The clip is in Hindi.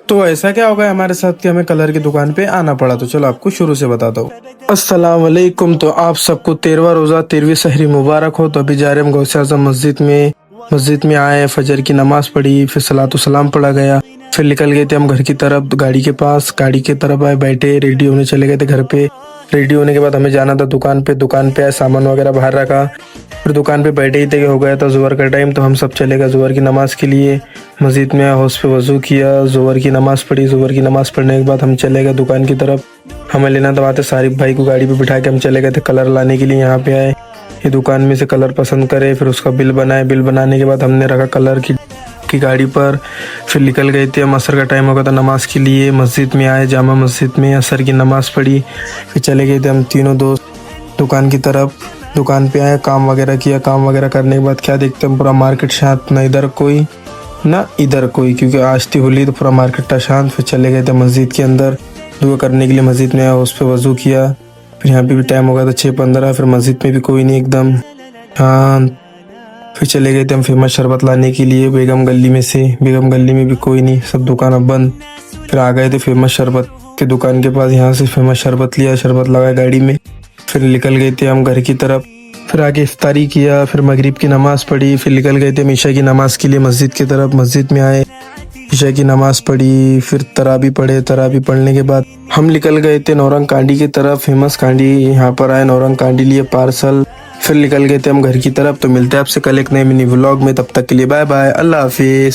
तो ऐसा क्या हो गया हमारे साथ कि हमें कलर की दुकान पे आना पड़ा। तो चलो आपको शुरू से बताता हूँ। अस्सलाम वालेकुम। तो आप सबको 13वां रोज़ा 13वीं सहरी मुबारक हो। तो अभी जा रहे हम गौसे आज़म मस्जिद में आए, फजर की नमाज पढ़ी, फिर सलातो सलाम पढ़ा गया, फिर निकल गए थे हम घर की तरफ। गाड़ी के पास, गाड़ी के तरफ आए, बैठे, रेडी होने चले गए थे घर पे। रेडी होने के बाद हमें जाना था दुकान पे आए, सामान वगैरह बाहर रखा, फिर दुकान पे बैठे ही थे कि हो गया था ज़ोहर का टाइम। तो हम सब चले गए ज़ोहर की नमाज़ के लिए। मस्जिद में हाउस पे वज़ू किया, ज़ोहर की नमाज़ पढ़ी। ज़ोहर की नमाज़ पढ़ने के बाद हम चले गए दुकान की तरफ। हमें लेना था वहाँ से सारिफ भाई को, गाड़ी पे बिठा के हम चले गए थे कलर लाने के लिए। यहाँ पे आए, ये दुकान में से कलर पसंद करे, फिर उसका बिल बनाए। बिल बनाने के बाद हमने रखा कलर की गाड़ी पर। फिर निकल गए थे हम, असर का टाइम हो गया था नमाज़ के लिए। मस्जिद में आए, जामा मस्जिद में असर की नमाज़ पढ़ी, फिर चले गए थे हम तीनों दोस्त दुकान की तरफ। दुकान पे आए, काम वगैरह किया। काम वगैरह करने के बाद क्या देखते हैं, पूरा मार्केट शांत, ना इधर कोई ना इधर कोई, क्योंकि आज थी होली तो पूरा मार्केट था शांत। फिर चले गए थे मस्जिद के अंदर दुआ करने के लिए। मस्जिद में आया, उस पर वज़ू किया। फिर यहाँ पे भी टाइम हो गया था 6:15। फिर मस्जिद में भी कोई नहीं, एकदम शांत। फिर चले गए थे हम फेमस शरबत लाने के लिए बेगम गली में से। बेगम गली में भी कोई नहीं, सब दुकान अब बंद। फिर आ गए थे फेमस शरबत के दुकान के पास, यहाँ से फेमस शरबत लिया, शरबत लगाया गाड़ी में। फिर निकल गए थे हम घर की तरफ। फिर आगे इफ्तारी किया, फिर मगरिब की नमाज़ पढ़ी। फिर निकल गए थे हम ईशा की नमाज़ के लिए मस्जिद की तरफ। मस्जिद में आए, ईशा की नमाज़ पढ़ी, फिर तराबी पढ़े। तराबी पढ़ने के बाद हम निकल गए थे नौरंग कांडी की तरफ। फेमस कांडी यहाँ पर आए, नौरंग कांडी लिए पार्सल। फिर निकल गए थे हम घर की तरफ। तो मिलते हैं आपसे कल एक नए मिनी व्लॉग में, तब तक के लिए बाय बाय, अल्लाह हाफिज़।